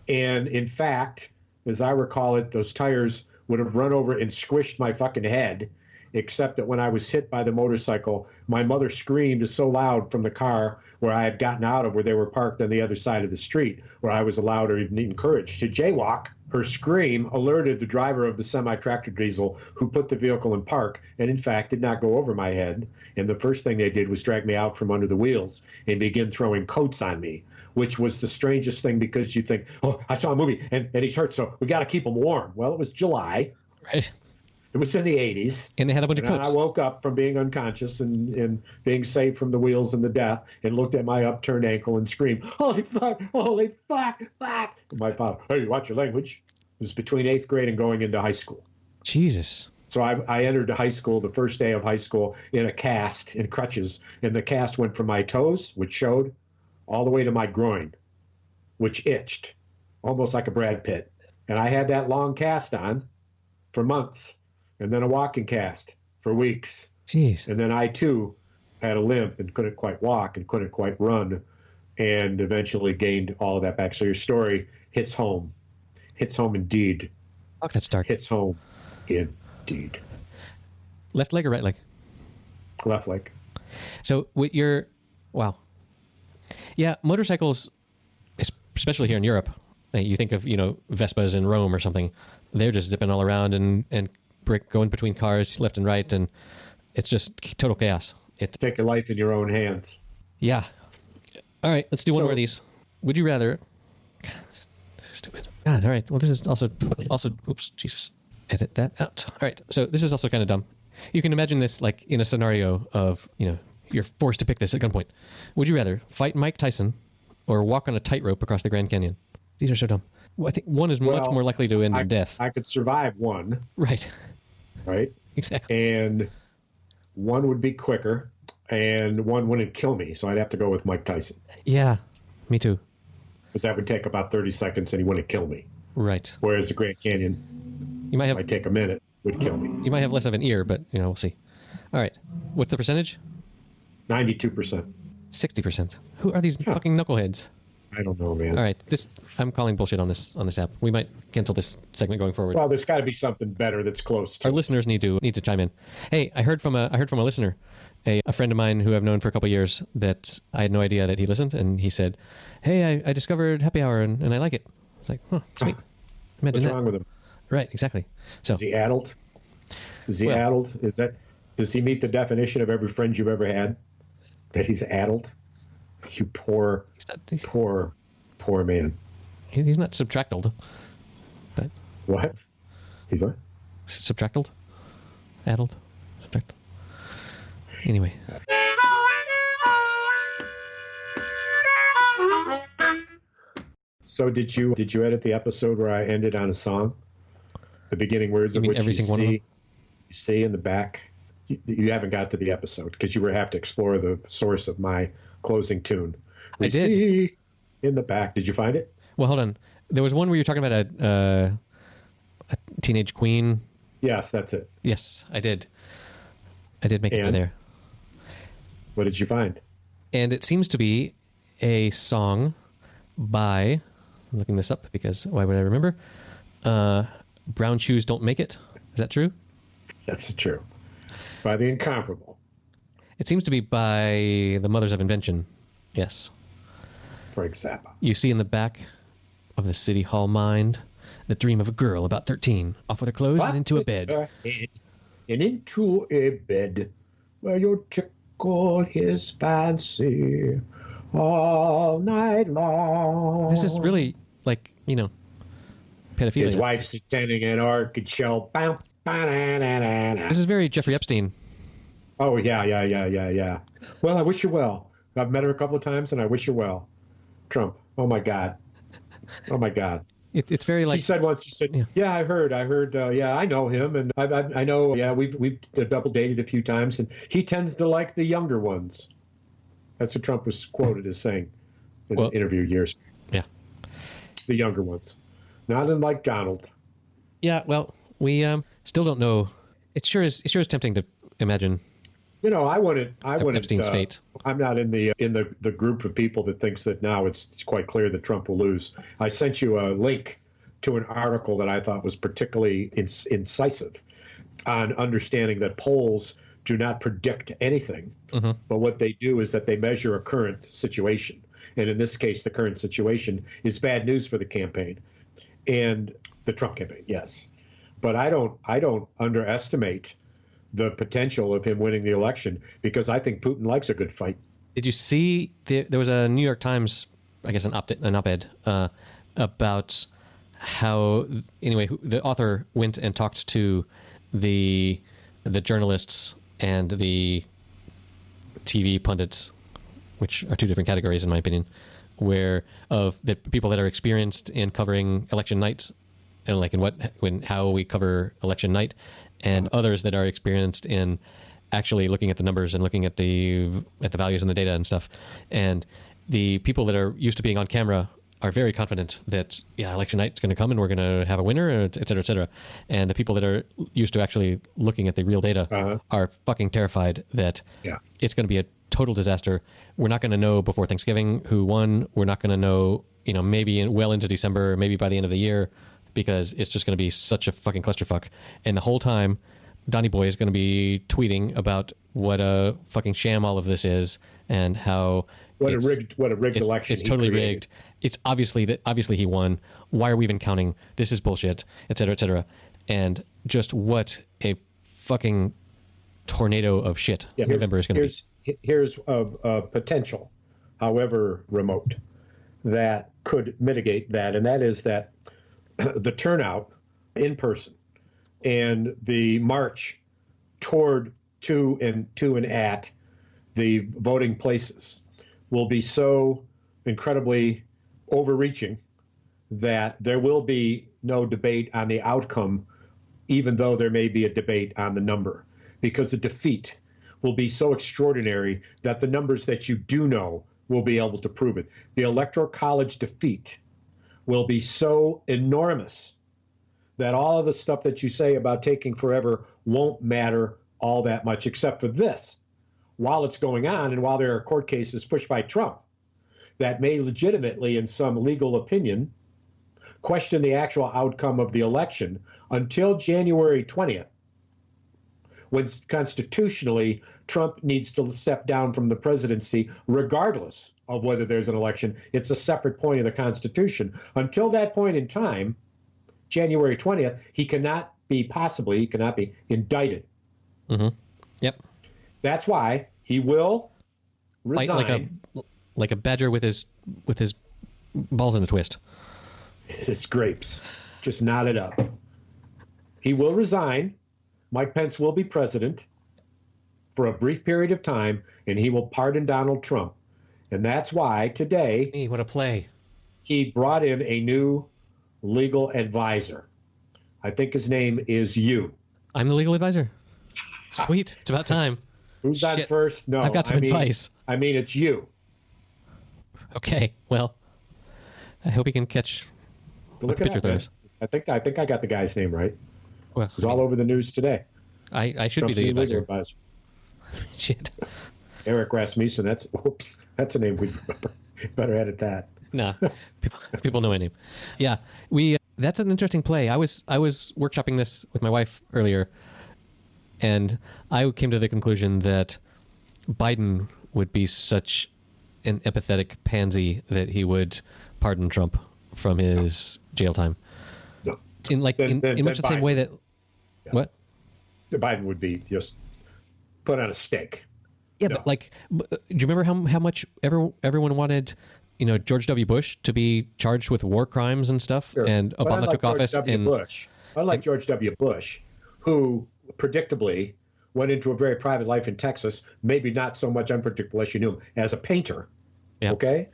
And in fact, as I recall it, those tires would have run over and squished my fucking head, except that when I was hit by the motorcycle, my mother screamed so loud from the car where I had gotten out of, where they were parked on the other side of the street, where I was allowed or even encouraged to jaywalk. Her scream alerted the driver of the semi-tractor diesel, who put the vehicle in park and, in fact, did not go over my head. And the first thing they did was drag me out from under the wheels and begin throwing coats on me, which was the strangest thing, because you think, oh, I saw a movie and he's hurt, so we got to keep him warm. Well, it was July. Right. It was in the 80s. And they had a bunch of coats. I woke up from being unconscious and being saved from the wheels and the death, and looked at my upturned ankle and screamed, holy fuck, fuck. And my father, hey, watch your language. It was between 8th grade and going into high school. Jesus. So I entered high school, the first day of high school, in a cast, in crutches. And the cast went from my toes, which showed, all the way to my groin, which itched, almost like a Brad Pitt. And I had that long cast on for months. And then a walking cast for weeks. Jeez. And then I, too, had a limp and couldn't quite walk and couldn't quite run, and eventually gained all of that back. So your story hits home. Hits home indeed. Fuck, that's dark. Hits home indeed. Left leg or right leg? Left leg. So with your... Wow. Yeah, motorcycles, especially here in Europe, you think of, Vespas in Rome or something. They're just zipping all around and going between cars left and right, and it's just total chaos. Take your life in your own hands. Yeah. All right, let's do one more of these. Would you rather... God, this is stupid. God, all right. Well, this is also... Oops, Jesus. Edit that out. All right, so this is also kind of dumb. You can imagine this like in a scenario of, you're forced to pick this at gunpoint. Would you rather fight Mike Tyson or walk on a tightrope across the Grand Canyon? These are so dumb. Well, I think one is much more likely to end in death. I could survive one. Right. Right? Exactly. And one would be quicker, and one wouldn't kill me, so I'd have to go with Mike Tyson. Yeah, me too. Because that would take about 30 seconds, and he wouldn't kill me. Right. Whereas the Grand Canyon might take a minute, would kill me. You might have less of an ear, but, we'll see. All right. What's the percentage? 92%. 60%. Who are these fucking knuckleheads? I don't know, man. All right, I'm calling bullshit on this app. We might cancel this segment going forward. Well, there's got to be something better that's close to. Our listeners need to chime in. Hey, I heard from a listener, a friend of mine who I've known for a couple of years, that I had no idea that he listened, and he said, "Hey, I discovered Happy Hour and I like it." I was like, "Huh, sweet." Imagine What's wrong with him? Right, exactly. So is he addled? Addled? Does he meet the definition of every friend you've ever had? That he's addled? You poor man. He's not subtracted. But what? He's what? Subtracted? Addled? Subtracted? Anyway. So did you edit the episode where I ended on a song? The beginning words of which you see in the back? You haven't got to the episode because you would have to explore the source of my closing tune. I did. See in the back. Did you find it? Well, hold on. There was one where you're talking about a teenage queen. Yes, that's it. Yes, I did. I did make it to there. What did you find? And it seems to be a song by, I'm looking this up because why would I remember? Brown Shoes Don't Make It. Is that true? That's true. By the Incomparable. It seems to be by the Mothers of Invention. Yes. Frank Zappa. You see in the back of the City Hall mind the dream of a girl about 13, off with her clothes and into a bed. And into a bed where you tickle his fancy all night long. This is really like, pedophilia. His wife's attending an orchid show. This is very Jeffrey Epstein. Oh, yeah. Well, I wish you well. I've met her a couple of times, and I wish her well. Trump. Oh, my God. It's very like... He said once, yeah, I heard, yeah, I know him, and I know, yeah, we've double dated a few times, and he tends to like the younger ones. That's what Trump was quoted as saying in an interview years. Yeah. The younger ones. Not unlike Donald. Yeah, well, we still don't know. It sure is tempting to imagine. I wouldn't. Epstein's fate. I'm not in the group of people that thinks that now it's quite clear that Trump will lose. I sent you a link to an article that I thought was particularly incisive on understanding that polls do not predict anything, but what they do is that they measure a current situation, and in this case, the current situation is bad news for the campaign, and the Trump campaign. Yes, but I don't underestimate the potential of him winning the election, because I think Putin likes a good fight. Did you see there was a New York Times, I guess an op-ed about how, anyway, the author went and talked to the journalists and the TV pundits, which are two different categories in my opinion, where of the people that are experienced in covering election nights, and like how we cover election night, and others that are experienced in actually looking at the numbers and looking at the values and the data and stuff. And the people that are used to being on camera are very confident that, election night's going to come and we're going to have a winner, et cetera, et cetera. And the people that are used to actually looking at the real data are fucking terrified that it's going to be a total disaster. We're not going to know before Thanksgiving who won. We're not going to know, maybe well into December, maybe by the end of the year, because it's just going to be such a fucking clusterfuck. And the whole time, Donny Boy is going to be tweeting about what a fucking sham all of this is, and how what a rigged election. It's totally rigged. It's obviously he won. Why are we even counting? This is bullshit, et cetera, et cetera. And just what a fucking tornado of shit November is going to be. Here's a potential, however remote, that could mitigate that, and that is that the turnout in person and the march to and at the voting places will be so incredibly overreaching that there will be no debate on the outcome, even though there may be a debate on the number, because the defeat will be so extraordinary that the numbers that you do know will be able to prove it. The Electoral College defeat will be so enormous that all of the stuff that you say about taking forever won't matter all that much, except for this. While it's going on, and while there are court cases pushed by Trump that may legitimately, in some legal opinion, question the actual outcome of the election until January 20th, when constitutionally Trump needs to step down from the presidency regardless of whether there's an election. It's a separate point of the Constitution. Until that point in time, January 20th, he cannot be indicted. Mm-hmm. Yep. That's why he will resign. Like a badger with his balls in a twist. His grapes. Just knot it up. He will resign. Mike Pence will be president for a brief period of time, and he will pardon Donald Trump. And that's why today... Hey, what a play. He brought in a new legal advisor. I think his name is you. I'm the legal advisor. Sweet. It's about time. Who's on first? No, I've got some advice. I mean, it's you. Okay, well, I hope he can catch Look the pitcher throws. I think I got the guy's name right. Well, it was all over the news today. I should Trump's be the advisor. Shit. Eric Rasmussen. That's a name we remember. Better edit that. Nah, people know my name. Yeah, that's an interesting play. I was workshopping this with my wife earlier, and I came to the conclusion that Biden would be such an empathetic pansy that he would pardon Trump from his jail time. No. In much the same way that what? Biden would be just put on a stake. Yeah, no. But do you remember how much everyone wanted, George W. Bush to be charged with war crimes and stuff, sure. and Obama took office Unlike George W. Bush, who predictably went into a very private life in Texas, maybe not so much unpredictable as you knew him, as a painter. Yeah. Okay?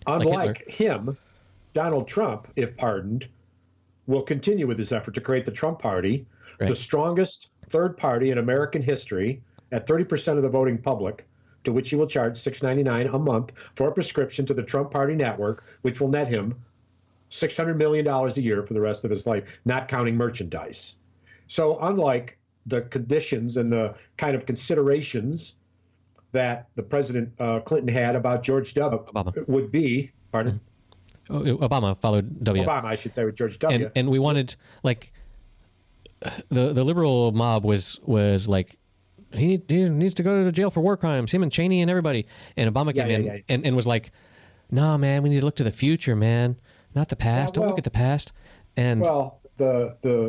Unlike him, Donald Trump, if pardoned, will continue with his effort to create the Trump Party, the strongest third party in American history, at 30% of the voting public, to which he will charge $6.99 a month for a prescription to the Trump Party network, which will net him $600 million a year for the rest of his life, not counting merchandise. So unlike the conditions and the kind of considerations that the President Clinton had about George W. would be, pardon? Obama followed W. Obama, I should say, with George W. And we wanted, the liberal mob was like, he needs to go to jail for war crimes, him and Cheney and everybody. And Obama came in and was like, no, man, we need to look to the future, man, not the past. Don't look at the past. And the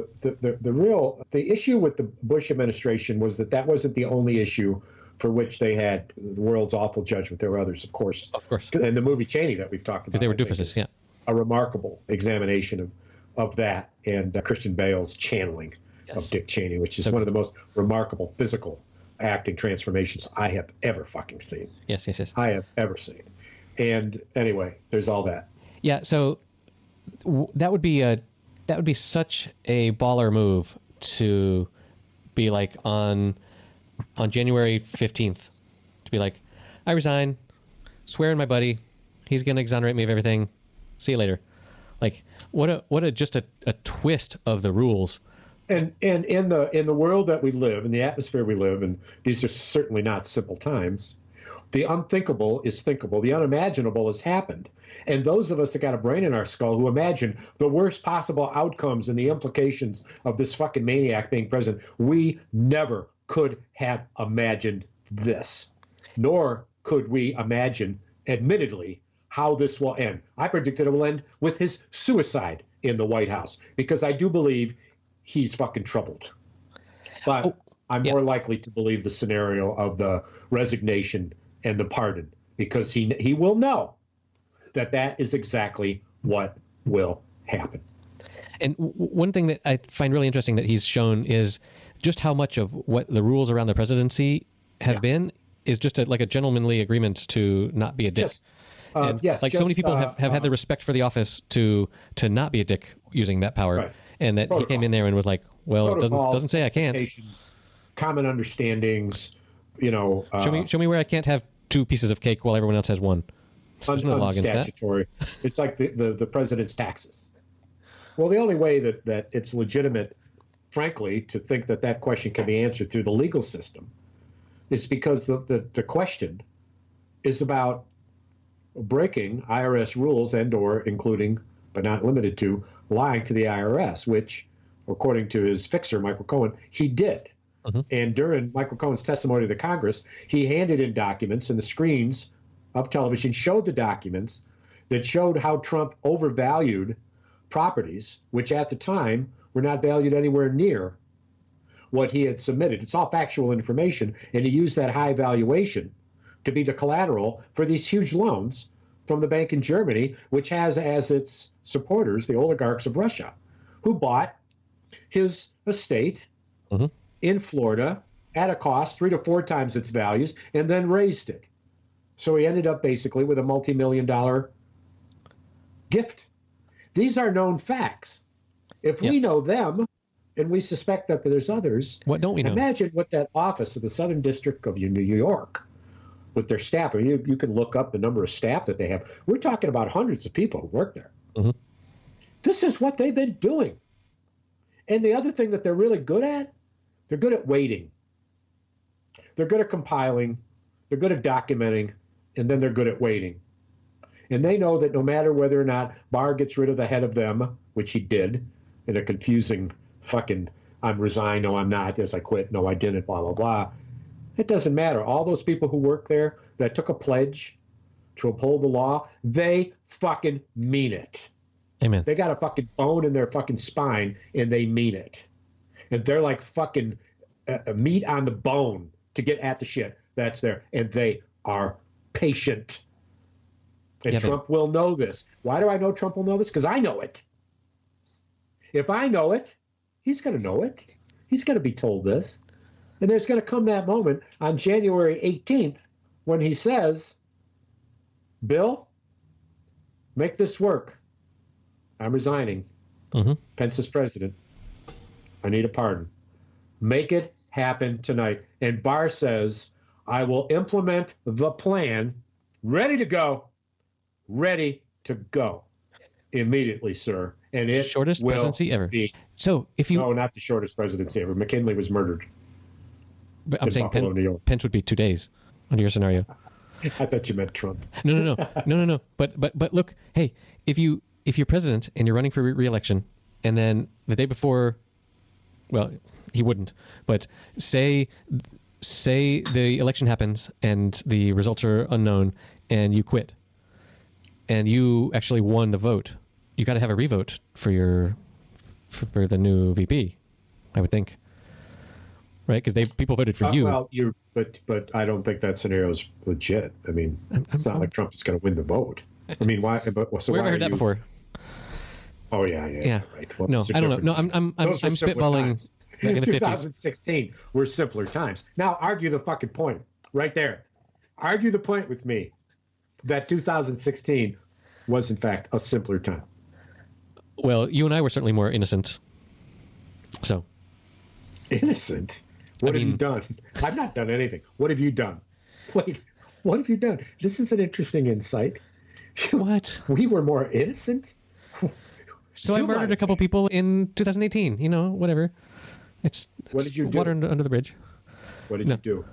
issue with the Bush administration was that wasn't the only issue for which they had the world's awful judgment. There were others, of course. And the movie Cheney that we've talked about. Because they were doofuses, yeah. A remarkable examination of that, and Christian Bale's channeling of Dick Cheney, which is one of the most remarkable physical acting transformations I have ever fucking seen. Yes. I have ever seen. And anyway, there's all that. Yeah, so that would be such a baller move to be like on January 15th to be like, I resign, swearing my buddy, he's going to exonerate me of everything. See you later. Like what a just a twist of the rules. And in the world that we live, in the atmosphere we live, and these are certainly not simple times, the unthinkable is thinkable. The unimaginable has happened. And those of us that got a brain in our skull who imagine the worst possible outcomes and the implications of this fucking maniac being president, we never could have imagined this. Nor could we imagine, admittedly, how this will end. I predicted it will end with his suicide in the White House, because I do believe he's fucking troubled. But I'm more likely to believe the scenario of the resignation and the pardon, because he will know that is exactly what will happen. And one thing that I find really interesting that he's shown is just how much of what the rules around the presidency have been is just like a gentlemanly agreement to not be a dick. So many people have had the respect for the office to not be a dick using that power. Right. And that he came in there and was like, well, it doesn't say I can't. Common understandings, show me where I can't have 2 pieces of cake while everyone else has 1. There's no law against that. It's like the president's taxes. Well, the only way that it's legitimate, frankly, to think that question can be answered through the legal system is because the question is about breaking IRS rules and or including, but not limited to, lying to the IRS, which, according to his fixer, Michael Cohen, he did. Mm-hmm. And during Michael Cohen's testimony to Congress, he handed in documents, and the screens of television showed the documents that showed how Trump overvalued properties, which at the time were not valued anywhere near what he had submitted. It's all factual information, and he used that high valuation to be the collateral for these huge loans from the bank in Germany, which has as its supporters the oligarchs of Russia, who bought his estate in Florida at a cost 3 to 4 times its values and then raised it. So he ended up basically with a multi-million-dollar gift. These are known facts. If we know them, and we suspect that there's others, what don't we know? Imagine what that office of the Southern District of New York, with their staff, you can look up the number of staff that they have. We're talking about hundreds of people who work there. Mm-hmm. This is what they've been doing. And the other thing that they're really good at, they're good at waiting. They're good at compiling. They're good at documenting. And then they're good at waiting. And they know that no matter whether or not Barr gets rid of the head of them, which he did in a confusing fucking, I'm resigned, no, I'm not, yes, I quit, no, I didn't, blah, blah, blah. It doesn't matter. All those people who work there that took a pledge to uphold the law, they fucking mean it. Amen. They got a fucking bone in their fucking spine, and they mean it. And they're like fucking meat on the bone to get at the shit that's there. And they are patient. And Trump will know this. Why do I know Trump will know this? Because I know it. If I know it, he's going to know it. He's going to be told this. And there's going to come that moment on January 18th when he says, Bill, make this work. I'm resigning. Pence is president. I need a pardon. Make it happen tonight. And Barr says, I will implement the plan. Ready to go. Ready to go. Immediately, sir. And it shortest will presidency ever. Be. So if you... No, not the shortest presidency ever. McKinley was murdered. But I'm saying Pence would be 2 days under your scenario. I thought you meant Trump. No. But look, hey, if you're president and you're running for re-election, and then the day before, well, he wouldn't, but say the election happens and the results are unknown, and you quit, and you actually won the vote, you got to have a revote for the new VP, I would think. Right, because people voted for you. Well, but I don't think that scenario is legit. I mean, it's not like Trump is going to win the vote. I mean, why? So where have I heard that before? Oh yeah. Right. Well, no, I don't know. No, I'm spitballing. 2016 were simpler times. Now argue the fucking point right there. Argue the point with me that 2016 was in fact a simpler time. Well, you and I were certainly more innocent. So. Innocent? What have you done? I've not done anything. What have you done? Wait, what have you done? This is an interesting insight. What? We were more innocent? So I murdered a couple people in 2018. You know, whatever. What did you do? Water under the bridge. What did you do?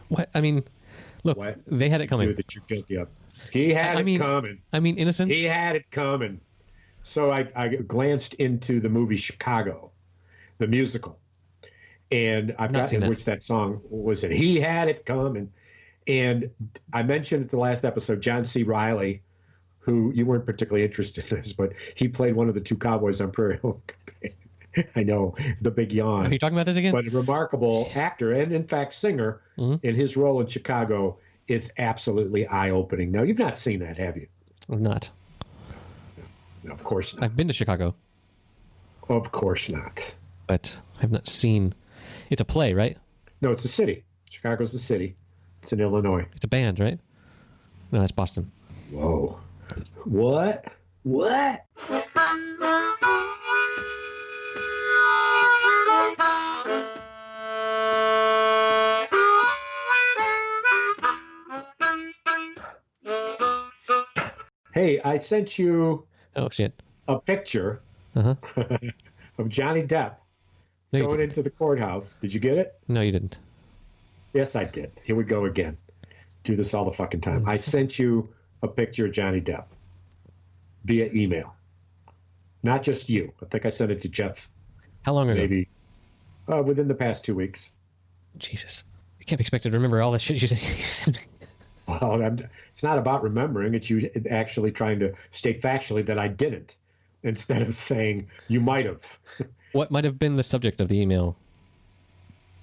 What? I mean, look, they had it coming. That you're guilty of. He had it coming. I mean, innocent. He had it coming. So I glanced into the movie Chicago, the musical. And I've got in which that song was in. He had it coming. And I mentioned at the last episode, John C. Reilly, who you weren't particularly interested in this, but he played one of the two cowboys on Prairie Home. I know, the big yawn. Are you talking about this again? But a remarkable actor and, in fact, singer in his role in Chicago is absolutely eye-opening. Now, you've not seen that, have you? I'm not. No, of course not. I've been to Chicago. Of course not. But I've not seen... It's a play, right? No, it's a city. Chicago's a city. It's in Illinois. It's a band, right? No, that's Boston. Whoa. What? Hey, I sent you a picture of Johnny Depp going into the courthouse. Did you get it? No, you didn't. Yes, I did. Here we go again. Do this all the fucking time. I sent you a picture of Johnny Depp via email. Not just you. I think I sent it to Jeff. How long ago? Maybe within the past 2 weeks. Jesus. You can't be expected to remember all that shit you sent me. Well, it's not about remembering. It's you actually trying to state factually that I didn't, instead of saying you might have. What might have been the subject of the email?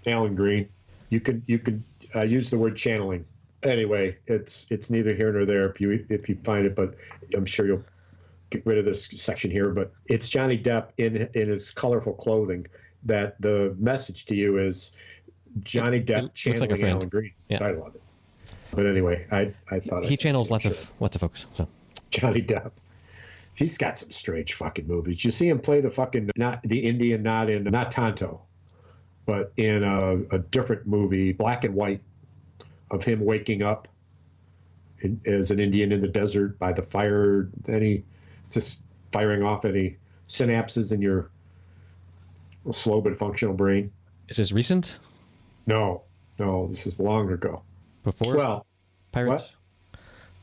Alan Green. You could use the word channeling. Anyway, it's neither here nor there if you find it, but I'm sure you'll get rid of this section here. But it's Johnny Depp in his colorful clothing. That the message to you is Johnny Depp channeling Alan Green. It's the title of it. But anyway, I thought he channels lots of folks. So Johnny Depp. He's got some strange fucking movies. You see him play not the Indian, not Tonto, but in a different movie, black and white, of him waking up as an Indian in the desert by the fire. Then it's just firing off any synapses in your slow but functional brain. Is this recent? No, this is long ago. Before? Well, Pirates? What?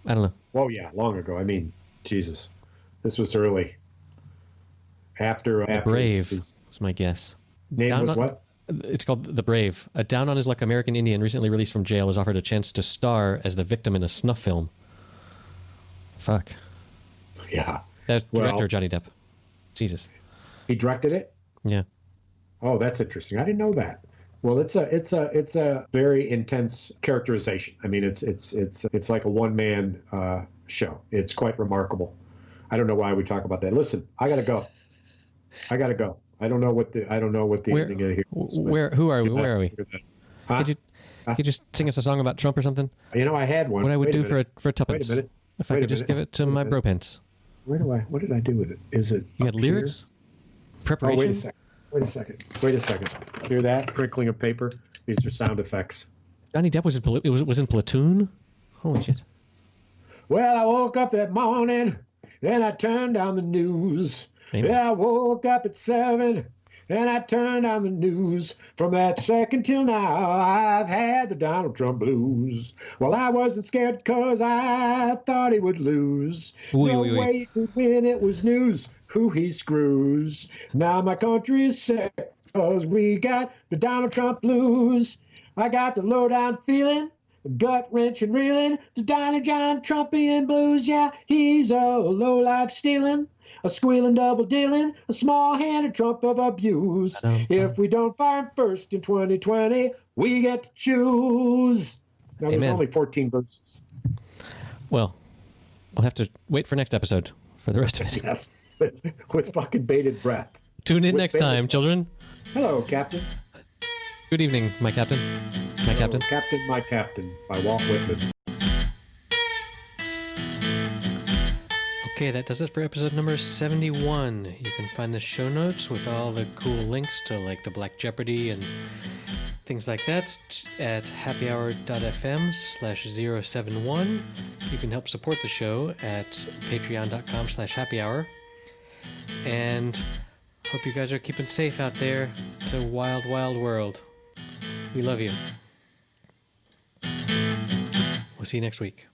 I don't know. Well, yeah, long ago. I mean, Jesus. This was early. After The Brave is my guess. Name was what? It's called The Brave. A down on his luck American Indian recently released from jail was offered a chance to star as the victim in a snuff film. Fuck. Yeah. That's Well- director Johnny Depp. Jesus. He directed it? Yeah. Oh, that's interesting. I didn't know that. Well, it's a very intense characterization. I mean, it's like a one-man show. It's quite remarkable. I don't know why we talk about that. Listen, I gotta go. I don't know what the ending here is. Who are we? Where are we? Huh? Could you just sing us a song about Trump or something? You know, I had one. What I would Wait a do minute. for tuppence. Wait a minute. If I Wait could a just minute. give it to Wait a my minute. bro Pence. What did I do with it? Is it You had up here? lyrics? Oh, Preparation? wait a second. Hear that? Crinkling of paper? These are sound effects. Johnny Depp was in Platoon? Holy shit. Well, I woke up that morning, and I turned on the news. Amen. Yeah, I woke up at 7, and I turned on the news. From that second till now, I've had the Donald Trump blues. Well, I wasn't scared because I thought he would lose. No way he could win, it was news. Who he screws. Now my country is sick because we got the Donald Trump blues. I got the low-down feeling, gut-wrenching reeling, the Donald John Trumpian blues. Yeah, he's a low-life stealing, a squealing double-dealing, a small-handed Trump of abuse. If we don't fire him first in 2020, we get to choose. Now, there's only 14 verses. Well, we'll have to wait for next episode for the rest of it. Yes, with fucking bated breath. Tune in next time, children. Hello, Captain. Good evening, my captain. My captain. Captain, my captain, by Walt Whitman. Okay, that does it for episode number 71. You can find the show notes with all the cool links to like the Black Jeopardy and things like that at happyhour.fm/071. You can help support the show at patreon.com/happyhour. And hope you guys are keeping safe out there. It's a wild, wild world. We love you. We'll see you next week.